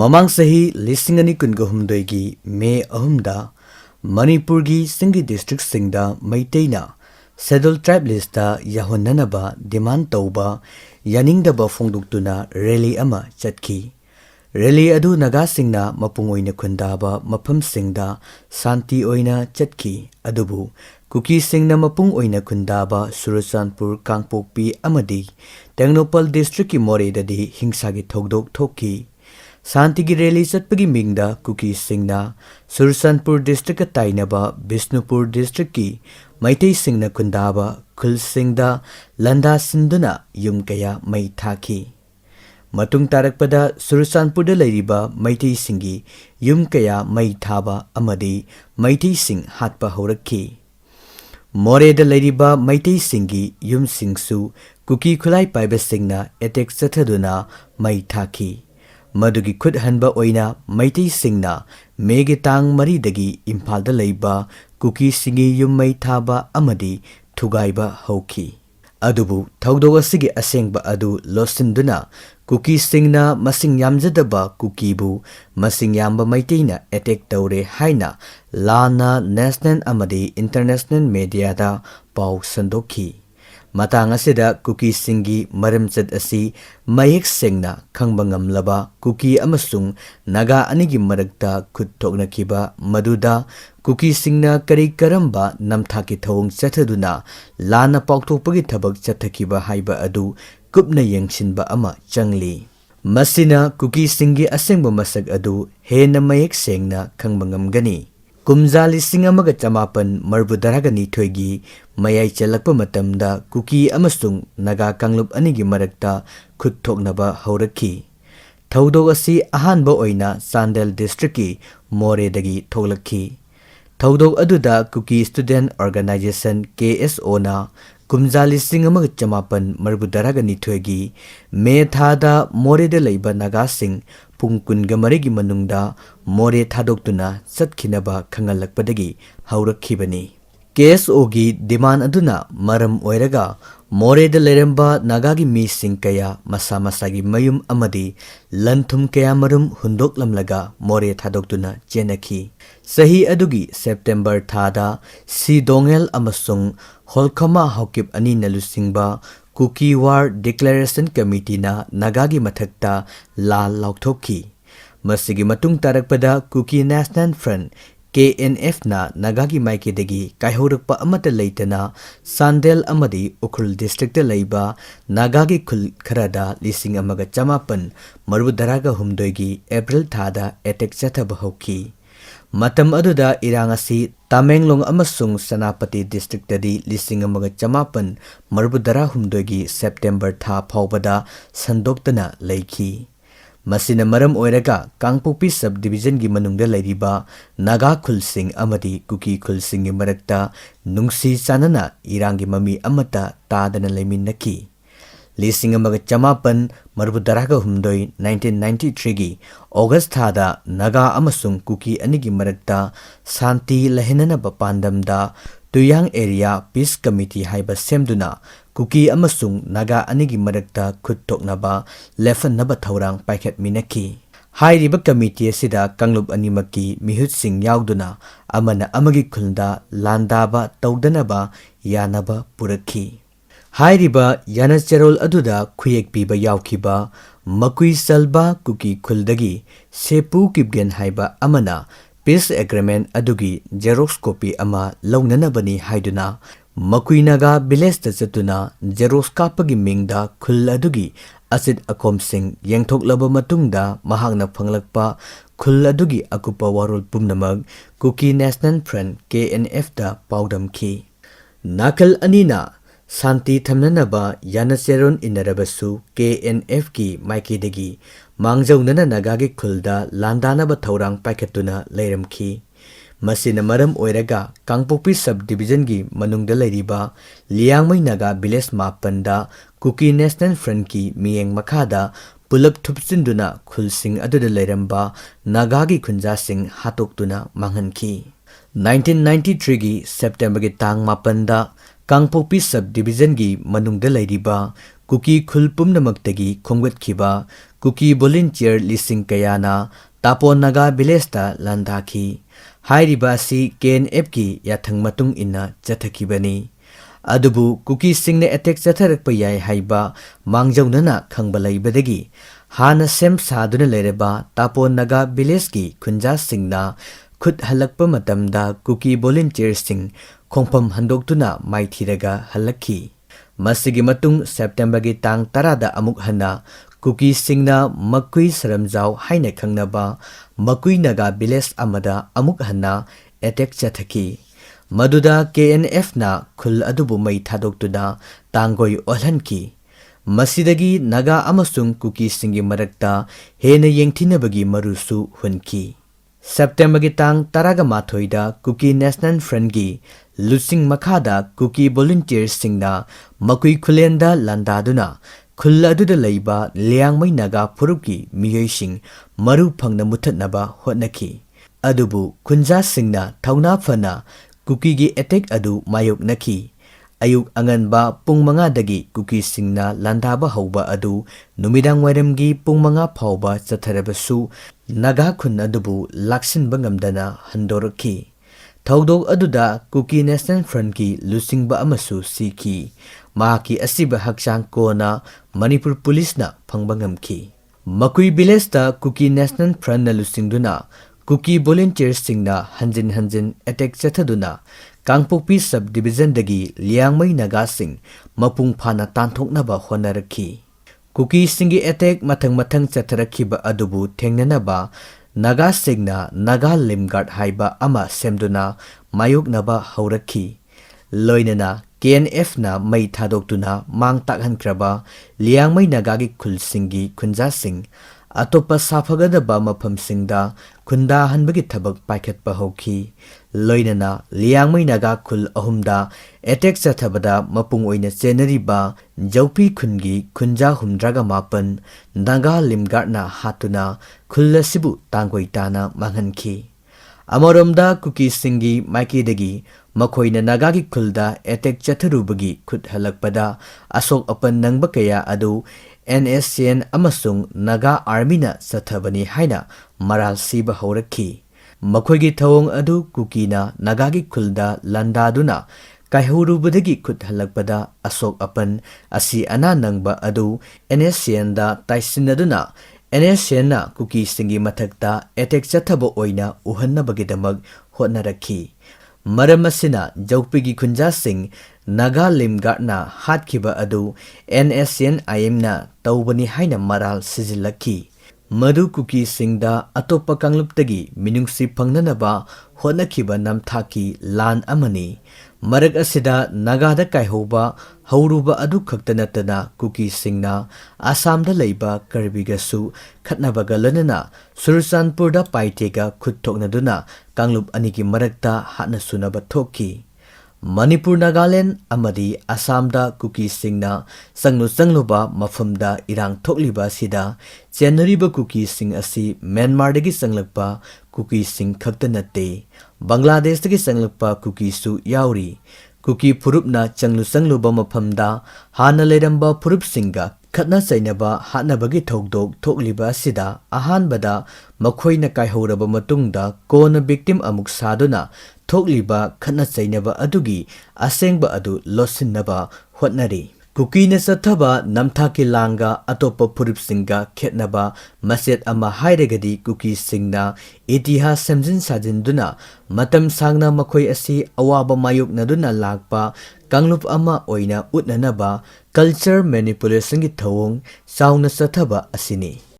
ममांग सही लिसिंगनी कुनगहुमदोगी मे अहुमदा मणिपुर की सिंगी district सिंगदा मैतेना schedule tribe लिस्टा याहोननबा demand तौबा यानिंगदबा फोंदुक्तुना रैली अमा चटकी रैली अदु नागा सिंगना मपुंग ओइना खुंदाबा मफम सिंगदा शांति ओइना चटकी अदुबु कुकी सिंगना मपुंग ओइना खुंदाबा सुरचानपुर कांगपोकपी अमदी टेंगनोपल डिस्ट्रिक्ट की मोरेददी हिंसा की थोकदोक थोकी शांति की रैली चटपगी मिंगदा कुकी सिंगना सुरचानपुर डिस्ट्रिक्ट का ताइनबा बिष्णुपुर डिस्ट्रिक्ट की मैते सिंगना खुंदाबा खुल सिंगदा लंदा सिंदुना युम कया मई थाकी मतुंग तारकपदा सुरचानपुर लैरिबा मैते सिंगी युम कया मई थाबा अमदी मैते सिंग हातपा हौरखी मोरेद लैरिबा मैते सिंगी युम सिंगसु कुकी खुलाई पाइबा सिंगना एटेक चथदुना मई थाकी मधुगी खुद हनबा ओइना मैते सिंगना मेगे तांग मरीदगी इम्फालदा लैबा कुकी सिंगी युम मई थाबा अमदी थुगाइबा हौखी अदुबु थौदोग असिगी असेंगबा अदु लोसिंदुना कुकी सिंगना मसिंग यामजदबा कुकीबु मसिंग यामबा मैतेना अटैक तौरे हाइना लाना नेशनल अमदी इंटरनेशनल मीडियादा पाउ संदोखी मतंग असिदा कुकी सिंगी मरमचद असि मयेक सेंगना खंगबा ngamlaba कुकी अमसुंग नागा अनिगी मरकता खुद थोकनखिबा मदुदा कुकी सिंगना करी करंबा नमथाकी थौंग चथदुना लाना पाउथोकपगी थबक चथखिबा हाइबा अदु कुपना यंगसिनबा अमा चंगली मसिना कुकी सिंगी असेंगबा मसक अदु हेना मयेक सेंगना खंगबा ngamgani कुमजा लिसिंग अमगा चमापन मरबुदरागा निथोयगी मयाई चलकपा मतमदा कुकी अमसुंग नागा कांगलुप अनिगी मरकता खुद थोकनबा हौरखी थौदोग असि अहानबा ओइना चांदेल डिस्ट्रिक्ट की मोरेदगी थोलखी थौदोग अदुदा कुकी स्टूडेंट ऑर्गेनाइजेशन KSO ना कुमजा लिसिंग अमगा चमापन मरबुदरागा निथोयगी मे थादा मोरेदा लैबा नागा सिंग पुंग कुनगा मरेगी मनुंगदा मोरे थादोक्तुना चटखिनबा खंगलकपदगी हौरखिबनी KSO की डिमांड अदुना मरम ओइरगा मोरेदा लेरंबा नागागी मी सिंग कया मसा मसागी मयुम अमदी लंथुम कया मरुम हुंदोकलमलगा मोरे थादोक्तुना चेनखी सही अदुगी सेप्टेम्बर थादा सिदोंगेल अमसुंग होलखमा हौकिप अनि नलुसिंगबा कुकी वार डिक्लेरेशन कमिटी ना नागागी मथक्ता लाल लाउथोकी मसिगी मतुंग तारकपदा कुकी नेशनल फ्रंट KNF ना नागागी माइकेदगी कायहोरकपा अमत लैतना सांदेल अमदी उखुल डिस्ट्रिक्ट लैबा नागागी खुल खरादा लिसिंग अमगा चमापन मरबुदरागा हुमदोगी अप्रैल थादा एटेक चथबा हौकी मतम अदुदा इरांग असि तामेंगलोंग अमसुंग सनापति डिस्ट्रिक्टदी लिसिंग अमगा चमापन मरबुदरा हुमदोगी सेप्टेम्बर था फाउबदा संदोक्तना लैखी मसिना मरम ओइरगा कांगपोकपी सब डिवीजन की मनुंगदा लैरिबा नागा खुलसिंग अमदी कुकी खुलसिंग मरकता नुंगसी चानना इरांगी ममी अमता तादना लैमिनखी लिसिंग अमगा चमापन मरबुदरागा हुमदोई 1993 की अगस्त थादा नागा अमसुंग कुकी अनिगी मरकता शांति लहननबा पांदमदा तुयांग एरिया पीस कमिटी हाइबा सेमदुना कुकी अमसुंग नागा अनिगी मरकता खुद थोकनबा लेफननबा थौरांग पाइखतमिनखी हाइरिबा कमिटी असिदा कांगलुप अनिमकी मिहुतसिंग यावदुना अमना अमगी खुलदा लांदाबा तौदनबा यानबा पुरखी हाइरिबा यानचेरोल अदुदा खुयेक पीबा यावखिबा मकुई सलबा कुकी खुलदगी सेपु किबगेन हाइबा अमना पीस एग्रीमेंट अदुगी जेरोक्स कॉपी अमा लौननबनी हाइदुना मकुइनागा विलेज चतुना जेरोक्स कापगी मिंगदा खुल अदुगी असिद अकोम सिंह यंगथोकलबा मतुंगदा महांगना फंगलकपा खुल अदुगी अकुपा वारोल पुमनमग कुकी नेशनल फ्रंट KNF दा पाउदमखी नाकल अनीना शांति थमननबा यानचेरोन इनरबसु KNF की माइकेदगी मांगजौनना नागागी खुलदा लांदानबा थौरांग पाइखतुना लैरमखी मसिना मरम ओइरगा कांगपोकपी सब डिवीजन की मनुंगदा लैरिबा लियांगमै नागा विलेज मापनदा कुकी नेशनल फ्रंट की मियेंग मखादा पुलप थुपसिंदुना खुलसिंग अदुदा लैरंबा नागागी खुंजासिंग हातोक्तुना मांगहनखी 1993 की सेप्टेम्बर की तांग मापनदा कांगपोकपी सब डिवीजन की मनुंगदा लैरिबा कुकी खुल पुमनमक्तगी खोंगवतखिबा Kuki volunteer lising kayana Tapon Naga Bilesta Landaki. Hairibasi KNF ki yathang matung ina Jathakibani. Adubu Kuki singne attack Jatharakpayai haiba Mangjaunana Kangbalai Badagi. Hana Sem Saduna Lereba Tapon Naga Bileski Kunja Singna Kut Halakpa Matamda Kuki volunteer sing Kongpam Handoktuna Maithiraga Halaki. Masigi matung September gi tang tarada amuk hana Kuki singna Makui Saramjau haina khangnaba Makui Naga Biles amada amuk hana attack chathaki. Maduda KNF na khul adubu mai thadoktuda tangoi olhanki. Masidagi Naga amasung Kuki singi marakta hena yengthinabagi marusu hunki. September gi tang taraga mathoida Kuki National Front gi Lusing Makada Kuki volunteer singna Makui Kulenda Landaduna Kuladuna Leiba Liang Mai Naga Puruki Miyoising Maru Pangna Mutatnaba Hotnaki. Adubu Kunja Singna Tauna Fana Kuki gi attack adu Mayok Naki. Ayuk Anganba Pungmanga Dagi Kuki Singna Landaba Hauba adu Numidang Waramgi Pungmanga Pauba Satharabasu Naga Kun adubu Laksin Bangamdana Handoraki. Thaudok aduda Kuki National Front ki lusingba amasu siki. Mahaki asiba hakchang kona Manipur Police na phangbangamki. Makui Bilesta Kuki National Front na lusingduna Kuki volunteer singna hanjin attack chathaduna Kangpokpi subdivision dagi Liangmai Naga sing mapung phana tanthoknaba honaraki. Kuki singi attack mathang chatharakiba adubu thengnanaba Naga Singna Naga Limguard haiba ama semduna mayok naba hauraki. Loinana KNF na mai thadoktuna mang takhankraba Liangmai Naga gi khul singi kunja sing atopa safagadaba mafam singda kunda hanbagi thabak paikhatpa hauki. Loinana Liangmai Naga khul ahumda attack chathabada mapung oina chenariba Jaupi khungi kunja humdraga mapan Naga Limguard na hatuna Kulla sibu tangoi tana manghanki. Amoromda Kuki singi maiki dagi Makoina Naga gi khulda attack chatharubagi khut halakpada asok apan nangba kaya adu NSCN amasung Naga Army na sathabani haina maral siba hauraki. Makoigi thawong adu Kuki na Naga gi khulda landaduna kaihurubadagi khut halakpada asok apan asi ana nangba adu NSCN da taisinaduna NSCN na Kuki singi mathakta attack chathaba oina uhannabagidamag hotnaraki. Maram asina Jaupigi Kunja Singh Naga Limguard na hatkiba adu NSCN IM na taubani haina maral sizilaki. Madu Kuki Singda atopa kangluptagi minungsi pangnanaba hotnakiba namthaki lan amani. Marag asida Nagada kaihoba hauruba adu khaktanatana Kuki Singna Asamda leiba Karbigasu khatnabaga lanana Sursanpurda paitega khutthoknaduna Kanglup aniki marakta hatna sunaba thoki. Manipur Nagaland amadi Asamda Kuki Singna sangluba mafamda irang thokliba sida chenariba Kuki Sing asi Myanmar dagi sanglakpa Kuki Sing khaktanate Bangladesh dagi sanglakpa Kuki su yauri. Kuki purupna sangluba mafamda hana leramba purup singa khatna chainaba hatnabagi thokdok thokliba sida ahanbada makhoina kaihoraba matungda kona victim amuk saduna thokliba khatna chainaba adugi asengba adu losinnaba hotnari. Kuki na sathaba namthaki langa atopa purup singa khetnaba maset ama hairagadi Kuki singna itihas samjin sajinduna matam sangna makhoi asi awaba mayoknaduna lakpa kanglup ama oina utnanaba culture manipulation gi thawong sauna sathaba asini.